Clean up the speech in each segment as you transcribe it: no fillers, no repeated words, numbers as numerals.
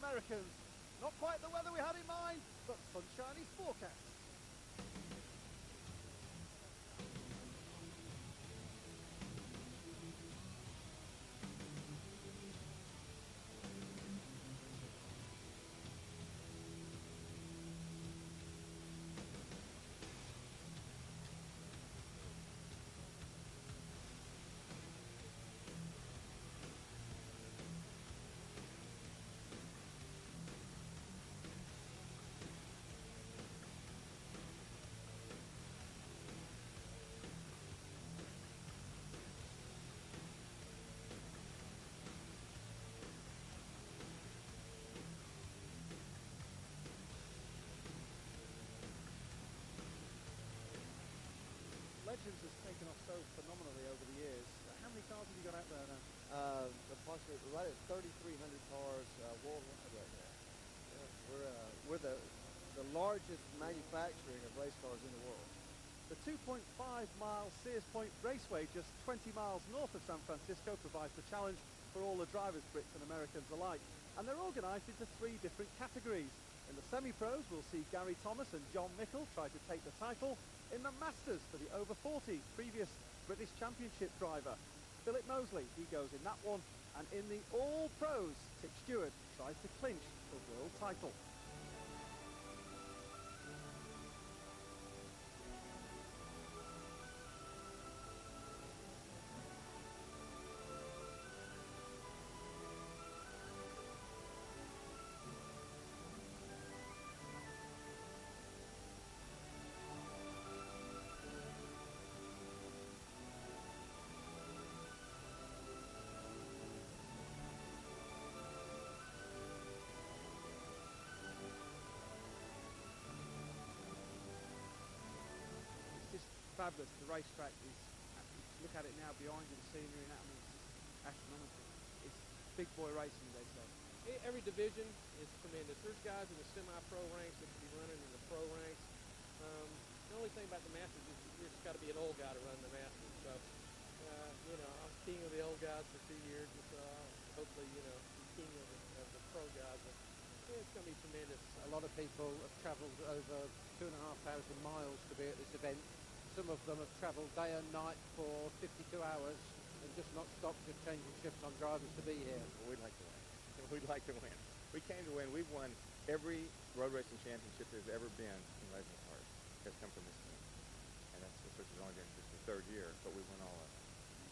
Americans. Not quite the weather we had in mind, but sunshiny forecast. Legends has taken off so phenomenally over the years. How many cars have you got out there now? Approximately right at 3,300 cars worldwide right now. Yeah, we're the largest manufacturing of race cars in the world. The 2.5-mile Sears Point Raceway, just 20 miles north of San Francisco, provides the challenge for all the drivers, Brits and Americans alike. And they're organised into 3 different categories. In the semi-pros, we'll see Gary Thomas and John Mickle try to take the title. In the Masters, for the over 40, previous British Championship driver, Philip Mosley, he goes in that one. And in the All Pros, Tip Stewart tries to clinch the world title. Fabulous. The racetrack is, look at it now behind you, the scenery and that, I mean, it's just astronomical. It's big boy racing, they say. Every division is tremendous. There's guys in the semi-pro ranks that can be running in the pro ranks. The only thing about the Masters is there's got to be an old guy to run the Masters. So, you know, I'm king of the old guys for 2 years, and so hopefully, you know, be king of the pro guys. But, yeah, it's going to be tremendous. A lot of people have travelled over 2,500 miles to be at this event. Some of them have travelled day and night for 52 hours and just not stopped just changing shifts on drivers to be here. Well, we'd like to win. We'd like to win. We came to win. We've won every road racing championship there's ever been in legend cars. Has come from this team. And that's which has only been just the 3rd year, but we won all of it.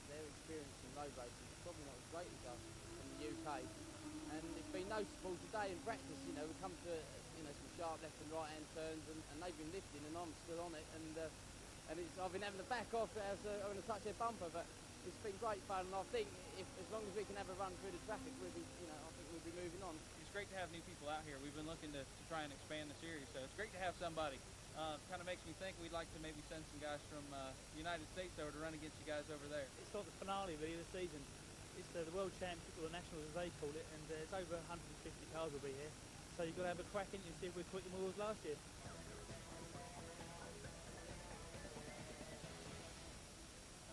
Their experience in road racing is probably not as great as us in the UK. And it's been noticeable today in practice. You know, we come to some sharp left and right hand turns, and they've been lifting, and I'm still on it. And I've been having to back off as having to touch their bumper, but it's been great fun. And I think as long as we can have a run through the traffic, I think we'll be moving on. It's great to have new people out here. We've been looking to try and expand the series, so it's great to have somebody. Kind of makes me think we'd like to maybe send some guys from the United States over to run against you guys over there. It's like the finale really of the season. It's the World Championship, or the Nationals as they call it, and there's over 150 cars will be here. So you've got to have a crack in and see if we're quicker than we was last year.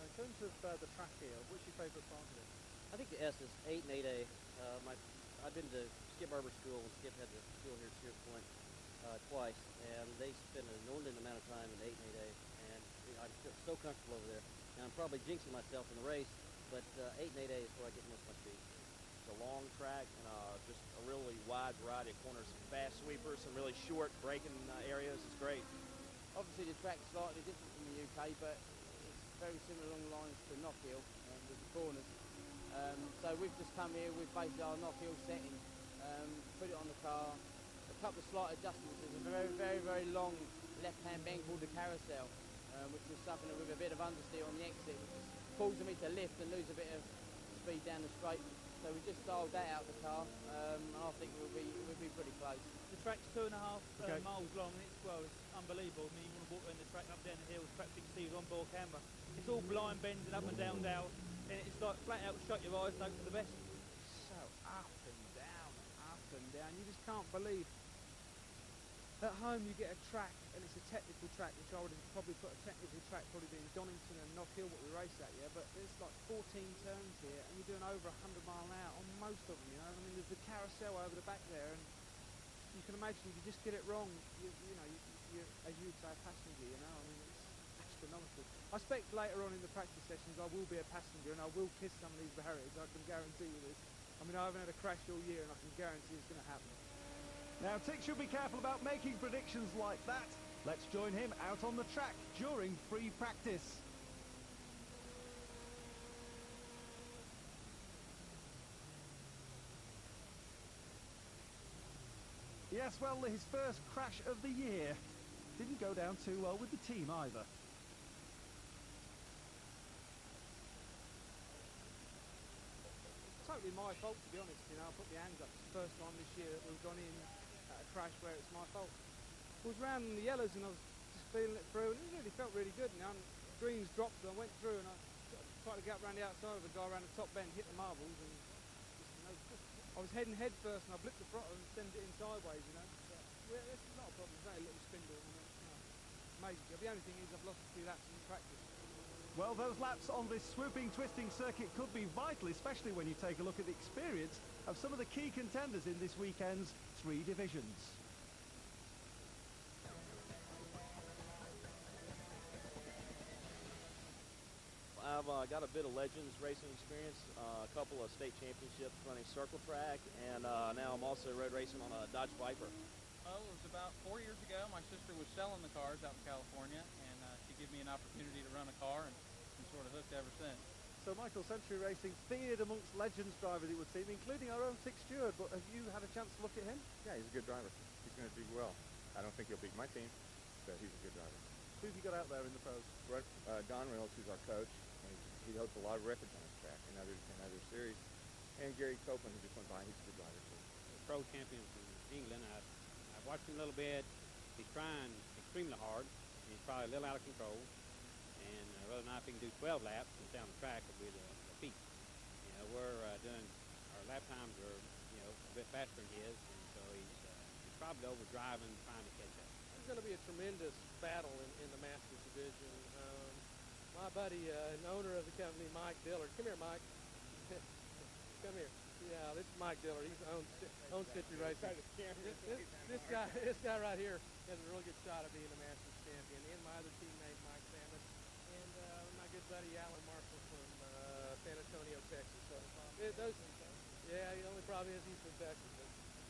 In terms of the track here, what's your favourite part of it? I think the Esses, 8 and 8A. I've been to Skip Barber School, and Skip had the school here at Sears Point twice, and they spend an inordinate amount of time in 8 and 8A, and I feel so comfortable over there. Now, I'm probably jinxing myself in the race, but 8 and 8A is where I get most of my speed. It's a long track and just a really wide variety of corners, some fast sweepers, some really short braking areas. It's great. Obviously, the track's slightly different from the UK, but very similar along the lines to Knock Hill with the corners. So we've just come here with basically our Knock Hill setting, put it on the car, a couple of slight adjustments. There's a very, very, very long left-hand bend called the carousel, which was something with a bit of understeer on the exit, which is causing me to lift and lose a bit of speed down the straight. So we just dialed that out of the car, and I think we'll be pretty close. The track's 2.5 miles long, and it's unbelievable. I mean, you want to walk around the track up down the hills, perhaps you can see it on board camera. It's all blind bends and up and down downs, and it's like flat out, shut your eyes and hope for the best. So up and down, you just can't believe At home you get a track, and it's a technical track, which I would have probably put a technical track probably being Donington and Knock Hill, what we race at, yeah, but there's like 14 turns here, and you're doing over 100 mile an hour on most of them, you know. I mean, there's the carousel over the back there, and you can imagine if you just get it wrong, you're, as you'd say, a passenger, you know. I mean, it's astronomical. I expect later on in the practice sessions I will be a passenger, and I will kiss some of these barriers, I can guarantee you this. I mean, I haven't had a crash all year, and I can guarantee it's going to happen. Now, Tick should be careful about making predictions like that. Let's join him out on the track during free practice. Yes, well, his first crash of the year. Didn't go down too well with the team either. Totally my fault, to be honest, you know. I put my hands up. It's the first time this year that we've gone in at a crash where it's my fault. I was round in the yellows and I was just feeling it through, and it really felt really good, you know. And greens dropped and I went through, and I tried to get around the outside of the guy around the top bend, hit the marbles, and I was heading head first, and I blipped the throttle and stemmed it in sideways, you know. But, yeah, that's not a problem. It's only a little spindle. I mean, you know, amazing job. The only thing is I've lost a few laps in practice. Well, those laps on this swooping, twisting circuit could be vital, especially when you take a look at the experience of some of the key contenders in this weekend's 3 divisions. I've got a bit of Legends racing experience, a couple of state championships running circle track, and now I'm also road racing on a Dodge Viper. Oh, it was about 4 years ago. My sister was selling the cars out in California, and she gave me an opportunity to run a car, and sort of hooked ever since. So, Michael, Century Racing feared amongst Legends drivers, it would seem, including our own Tick Stewart, but have you had a chance to look at him? Yeah, he's a good driver. He's going to do well. I don't think he'll beat my team, but he's a good driver. Who have you got out there in the pros? Don Reynolds, who's our coach, and he holds a lot of records on his track in other series. And Gary Copeland, who just went by, he's a good driver too. The pro champion from England, I've watched him a little bit. He's trying extremely hard. He's probably a little out of control. And whether or not he can do 12 laps and down the track will be the feat. You know, we're doing, our lap times are, you know, a bit faster than his, and so he's probably overdriving, trying to catch up. It's going to be a tremendous battle in the Masters division. My buddy and owner of the company, Mike Dillard. Come here, Mike. Come here. Yeah, this is Mike Dillard. He's owns Century Racing. This guy right here has a really good shot of being a Masters champion. And my other teammate, Mike Salmon, and my good buddy Alan Marshall from San Antonio, Texas. So yeah, the only problem is he's from Texas.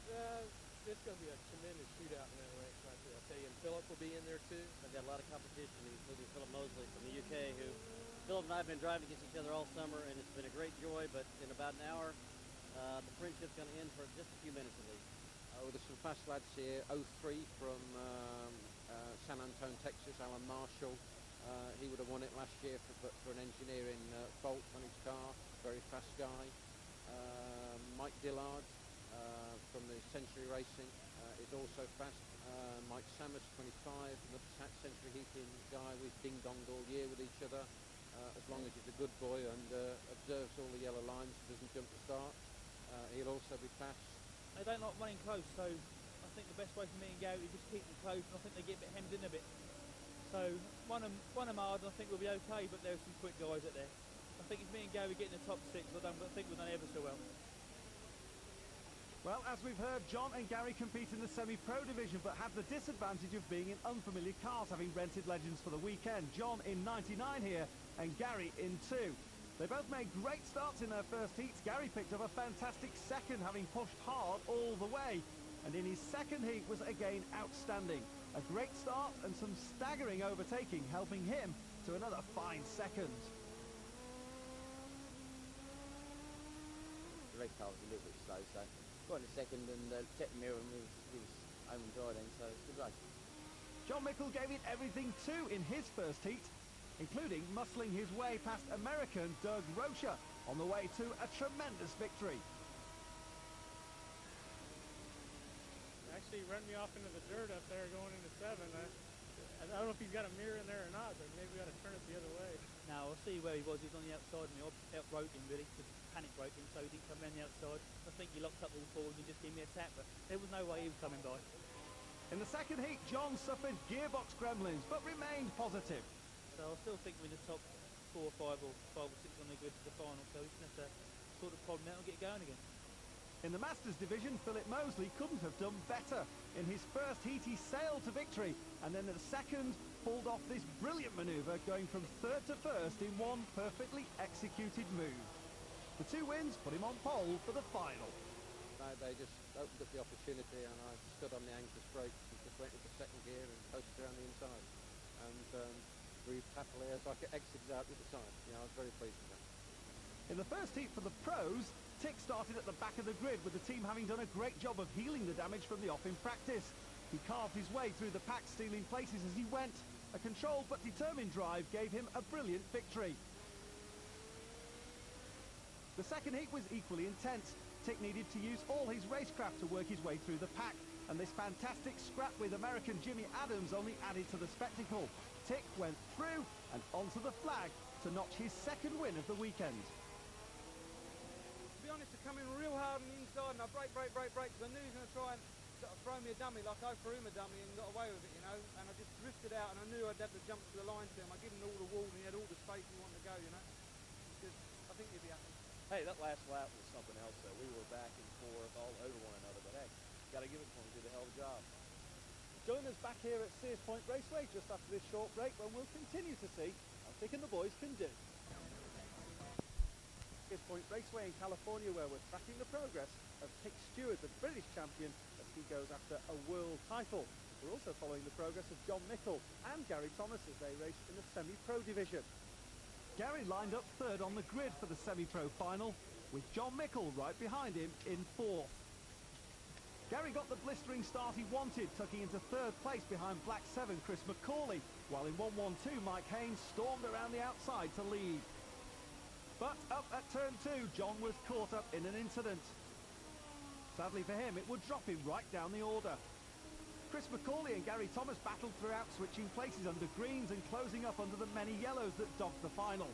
But, it's going to be a tremendous shootout in that race right there. I'll tell you, and Philip will be in there too. I've got a lot of competition, including Philip Mosley from the UK, who Philip and I have been driving against each other all summer, and it's been a great joy, but in about an hour, the friendship's going to end for just a few minutes at least. Oh, there's some fast lads here. 03 from San Antonio, Texas, Alan Marshall. He would have won it last year but for an engineering fault on his car. Very fast guy. Mike Dillard from the Century Racing is also fast. Mike Samus, 25, another Century Heating guy. We've ding-donged all year with each other. As long as he's a good boy and observes all the yellow lines, doesn't jump to start, he'll also be fast. They don't like running close, so I think the best way for me and Gary is just keep them close, and I think they get a bit hemmed in a bit. So one of them hard, and I think we'll be okay, but there are some quick guys out there. I think if me and Gary get in the top 6, I think we've done ever so well. Well, as we've heard, John and Gary compete in the semi-pro division, but have the disadvantage of being in unfamiliar cars, having rented Legends for the weekend. John in 99 here, and Gary in 2. They both made great starts in their first heats. Gary picked up a fantastic second, having pushed hard all the way. And in his second heat was again outstanding. A great start and some staggering overtaking, helping him to another fine second. The race car was a little bit slow, so got in the second and checked the mirror and he was home and dry then, so it's a good race. John Mickle gave it everything too in his first heat, including muscling his way past American Doug Rocha on the way to a tremendous victory. Actually ran me off into the dirt up there going into 7. I don't know if he's got a mirror in there or not, but maybe we got to turn it the other way. Now I'll see where he was. He was on the outside and I outrode him really, just panic broke him, so he didn't come around the outside. I think he locked up all forward and just gave me a tap, but there was no way he was coming by. In the second heat, John suffered gearbox gremlins, but remained positive. So I still think we're in the top 4 or 5 or 5 or 6 on the grid for the final, so we just have to sort of problem out and get going again. In the Masters division, Philip Mosley couldn't have done better. In his first heat, he sailed to victory, and then in the second, pulled off this brilliant manoeuvre, going from third to first in one perfectly executed move. The 2 wins put him on pole for the final. No, they just opened up the opportunity, and I stood on the anchor's brakes and just went into second gear and coasted around the inside. And breathed happily as I exited out with the side. Yeah, I was very pleased with that. In the first heat for the pros, Tick started at the back of the grid, with the team having done a great job of healing the damage from the off in practice. He carved his way through the pack, stealing places as he went. A controlled but determined drive gave him a brilliant victory. The second heat was equally intense. Tick needed to use all his racecraft to work his way through the pack, and this fantastic scrap with American Jimmy Adams only added to the spectacle. Tick went through and onto the flag to notch his second win of the weekend. To be honest, I come in real hard on the inside and I brake, because I knew he was going to try and sort of throw me a dummy like I threw him a dummy and got away with it, you know, and I just drifted out and I knew I'd have to jump to the line to him. I gave him all the wall and he had all the space he wanted to go, you know. Just, I think he'd be happy. Hey, that last lap was something else, though. We were back and forth all over one another, but hey, got to give it to him. He did a hell of a job. Join us back here at Sears Point Raceway just after this short break, when we'll continue to see how Tick and the boys can do. Sears Point Raceway in California, where we're tracking the progress of Tick Stewart, the British champion, as he goes after a world title. We're also following the progress of John Mickle and Gary Thomas as they race in the semi-pro division. Gary lined up third on the grid for the semi-pro final, with John Mickle right behind him in fourth. Gary got the blistering start he wanted, tucking into third place behind Black 7 Chris McCauley, while in 112 Mike Haynes stormed around the outside to lead. But up at turn 2, John was caught up in an incident. Sadly for him, it would drop him right down the order. Chris McCauley and Gary Thomas battled throughout, switching places under greens and closing up under the many yellows that dogged the final.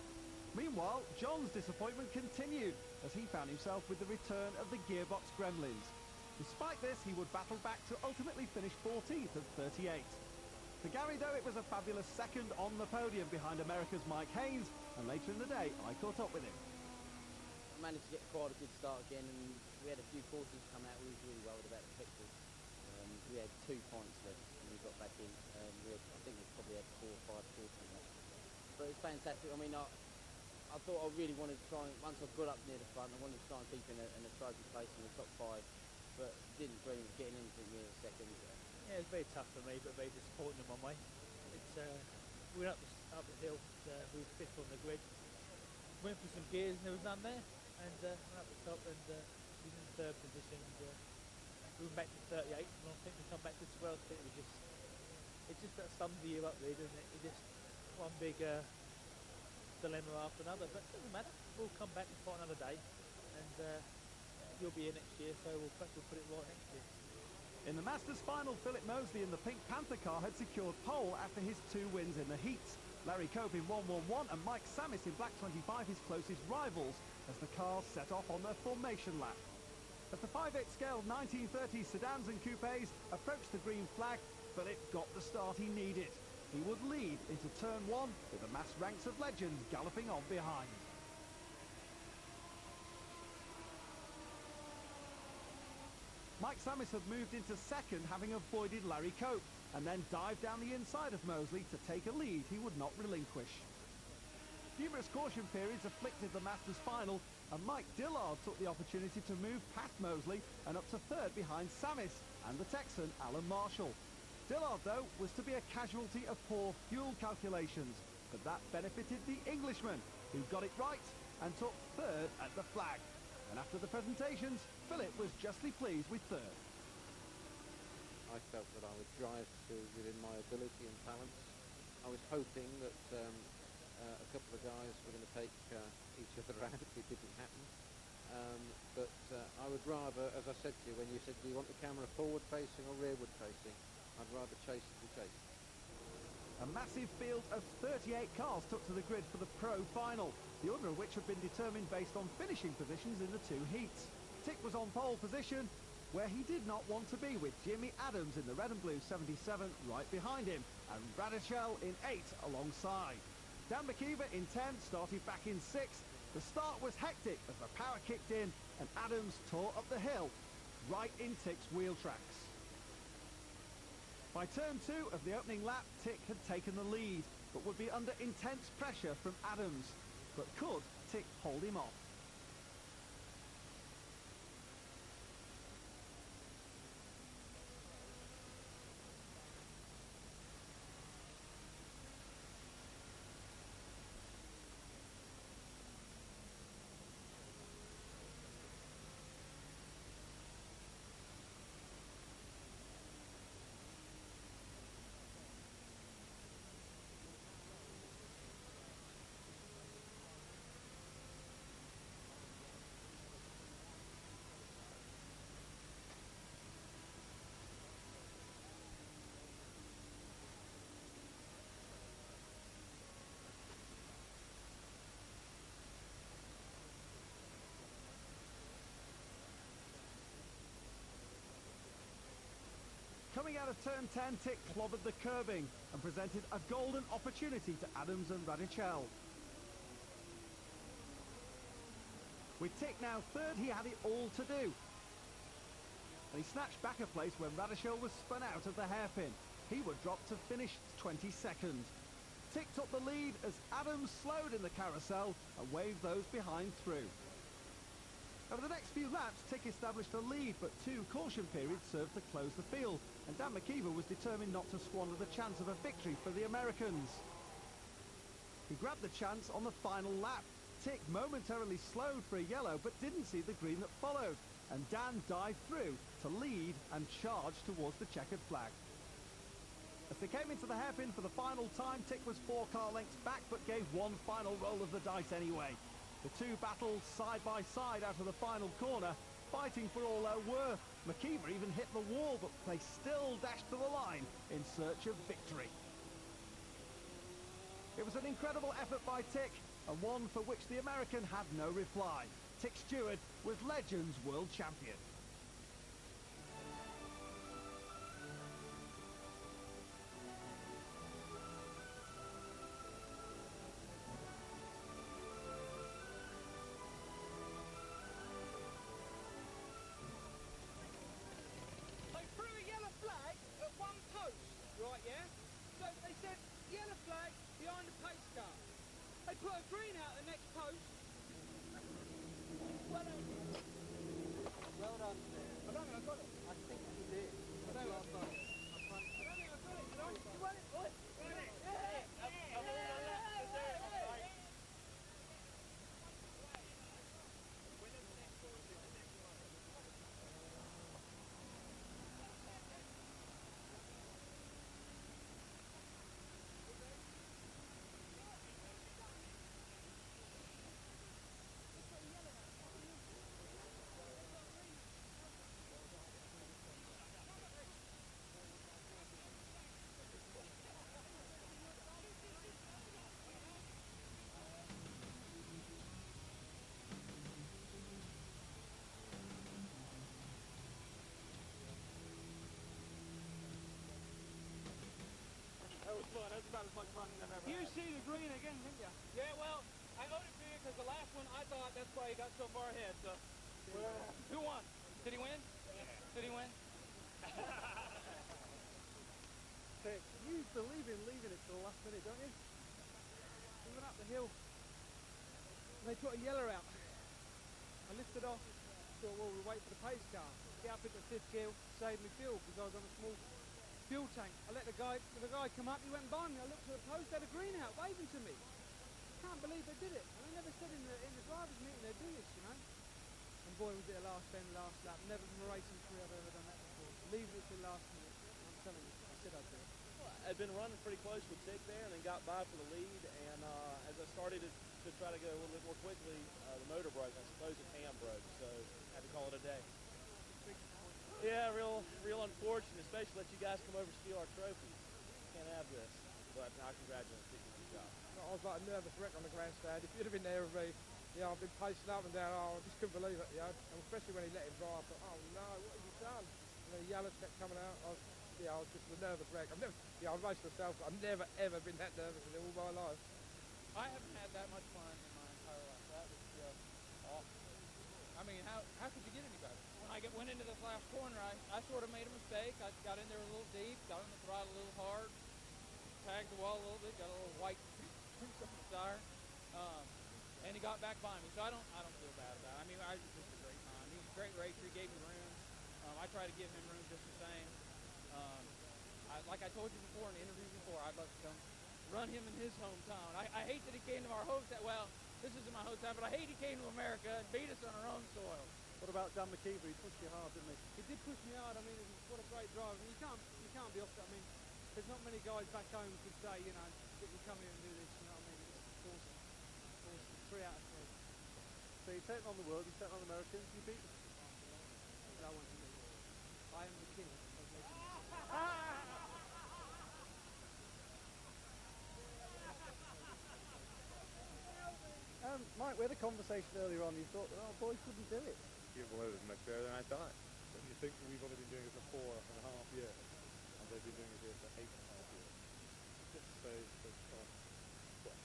Meanwhile, John's disappointment continued as he found himself with the return of the gearbox gremlins. Despite this, he would battle back to ultimately finish 14th of 38. For Gary, though, it was a fabulous second on the podium behind America's Mike Haynes, and later in the day, I caught up with him. I managed to get quite a good start again, and we had a few courses come out. We was really worried about the pictures. We had 2 points left when we got back in. I think we probably had 4 or 5 courses left. But it's fantastic. I mean, I thought I really wanted to try and, once I got up near the front, I wanted to try and keep in a trophy place in the top 5. But didn't dream of getting into near the second. Yeah, it's very tough for me, but very disappointing in one way. It's we're up the hill. We were 5th on the grid. Went for some gears and there was none there. And went up the top and we was in 3rd position. And, we went back to 38th, and I think we come back to 12th. It just that sums the year up, really, doesn't it? It just one big dilemma after another. But it doesn't matter. We'll come back and fight another day. And you'll be here next year, so perhaps we'll put it right next year. In the Masters final, Philip Mosley in the Pink Panther car had secured pole after his 2 wins in the heats. Larry Cope in 111 and Mike Samis in Black 25 his closest rivals as the cars set off on their formation lap. As the 5/8 scale 1930 sedans and coupes approached the green flag, Philip got the start he needed. He would lead into turn 1 with the massed ranks of legends galloping on behind. Mike Samis had moved into second, having avoided Larry Cope, and then dived down the inside of Mosley to take a lead he would not relinquish. Numerous caution periods afflicted the Masters final, and Mike Dillard took the opportunity to move past Mosley and up to 3rd behind Samis and the Texan Alan Marshall. Dillard, though, was to be a casualty of poor fuel calculations, but that benefited the Englishman, who got it right and took 3rd at the flag. And after the presentations, Philip was justly pleased with 3rd. I felt that I would drive to within my ability and talents. I was hoping that a couple of guys were going to take each other out. It didn't happen. But I would rather, as I said to you, when you said, do you want the camera forward facing or rearward facing? I'd rather chase than chase. A massive field of 38 cars took to the grid for the pro final, the order of which had been determined based on finishing positions in the 2 heats. Tick was on pole position, where he did not want to be, with Jimmy Adams in the red and blue 77 right behind him, and Radichel in 8 alongside. Dan McKeever in 10 started back in 6th. The start was hectic as the power kicked in and Adams tore up the hill, right in Tick's wheel tracks. By turn 2 of the opening lap, Tick had taken the lead, but would be under intense pressure from Adams. But could Tick hold him off? Coming out of turn 10, Tick clobbered the curbing and presented a golden opportunity to Adams and Radichel. With Tick now third, he had it all to do. And he snatched back a place when Radichel was spun out of the hairpin. He would drop to finish 22nd. Tick took the lead as Adams slowed in the carousel and waved those behind through. Over the next few laps, Tick established a lead, but 2 caution periods served to close the field, and Dan McKeever was determined not to squander the chance of a victory for the Americans. He grabbed the chance on the final lap. Tick momentarily slowed for a yellow, but didn't see the green that followed, and Dan dived through to lead and charge towards the checkered flag. As they came into the hairpin for the final time, Tick was 4 car lengths back, but gave one final roll of the dice anyway. The 2 battled side by side out of the final corner, fighting for all their worth. McKeever even hit the wall, but they still dashed to the line in search of victory. It was an incredible effort by Tick, and one for which the American had no reply. Tick Stewart was Legends World Champion. Put a green out the next post. Well done. Well done. I don't think I got it. I think you did. I don't think I got it. You won it, boy. Fun. That's about as much fun as I've ever You had. see the green again, didn't you? Yeah, well, I owed it to you because the last one I thought that's why he got so far ahead. So, who won? Did he win? Yeah. Did he win? Tick, you believe in leaving it to the last minute, don't you? We went up the hill. They put a yeller out. I lifted off. Thought, well, we'll wait for the pace car. Get up into 5th gear, save me fuel because I was on a small fuel tank. I let the guy come up, he went by me, I looked at the post, they had a green out waving to me. Can't believe they did it. And they never said in the drivers' meeting they'd do this, you know. And boy, was it a last bend, last lap. Never in my racing career I've ever done that before. Leaving it to the last minute. I'm telling you, I said I'd do it. Well, I'd been running pretty close with Tick there and then got by for the lead, and as I started to try to go a little bit more quickly, the motor broke. I suppose the cam broke, so I had to call it a day. Yeah, real unfortunate, especially let you guys come over and steal our trophies. Can't have this, but I congratulate you. Good job. I was like a nervous wreck on the grandstand. If you'd have been there with me, I've been pacing up and down. I just couldn't believe it, and especially when he let him drive. I thought, oh no, what have you done? And the yellows kept coming out. I was just a nervous wreck. I raced myself, but I've never ever been that nervous in all my life. I haven't had that much fun in my entire life. That was just awful. I mean, how could you get any better? When I went into this last corner, I sort of made a mistake. I got in there a little deep, got on the throttle a little hard, tagged the wall a little bit, got a little white streaks on the tire, and he got back by me. So I don't feel bad about it. I mean, I was just a great time. He was a great racer. He gave me room. I try to give him room just the same. Like I told you before in the interview before, I'd love to come run him in his hometown. I hate that he came to our hometown. Well, this isn't my hometown, but I hate he came to America and beat us on our own soil. What about Dan McKeever? He pushed you hard, didn't he? He did push me hard. I mean, what a great driver. I mean, you can't be off that. I mean, there's not many guys back home who can say, that you come here and do this. You know what I mean? It's awesome. Awesome. 3 out of 3. So you're taking on the world, you're taking on Americans, you beat them. No one can beat me. I am the king of legends. Mike, we had a conversation earlier on. You thought that our boy couldn't do it. Yeah, well, it was much better than I thought. When you think we've only been doing it for 4.5 years, and they've been doing it here for 8.5 years, just says that, well,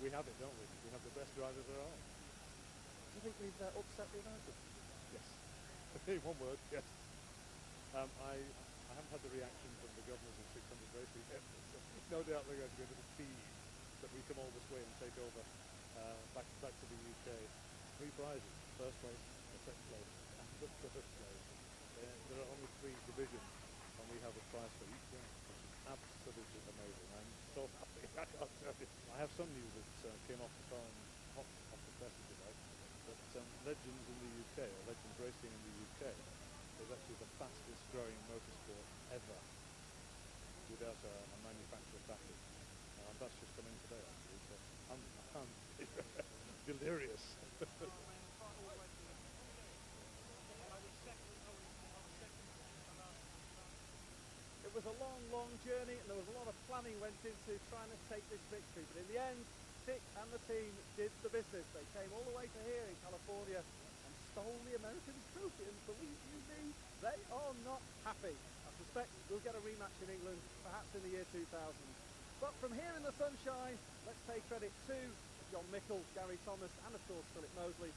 we have it, don't we? We have the best drivers around. Do you think we've upset the Americans? Yes. In one word, yes. I haven't had the reaction from the governors of 600 races yet. No doubt they're going to be a little peeved that we come all this way and take over back to the UK. 3 prizes, first place, the second place, and the first place. There are only 3 divisions, and we have a prize for each one, which is absolutely amazing. I'm so happy, I can't tell you. I have some news that came off the phone, hot off the press, if you like, that Legends in the UK, or Legends Racing in the UK, is actually the fastest growing motorsport ever without a manufacturer backing. That's just come in today, actually, so I'm delirious. It was a long, long journey, and there was a lot of planning went into trying to take this victory. But in the end, Dick and the team did the business. They came all the way to here in California and stole the American trophy. And believe you me, they are not happy. I suspect we'll get a rematch in England, perhaps in the year 2000. But from here in the sunshine, let's pay credit to John Mickle, Gary Thomas, and of course Philip Mosley.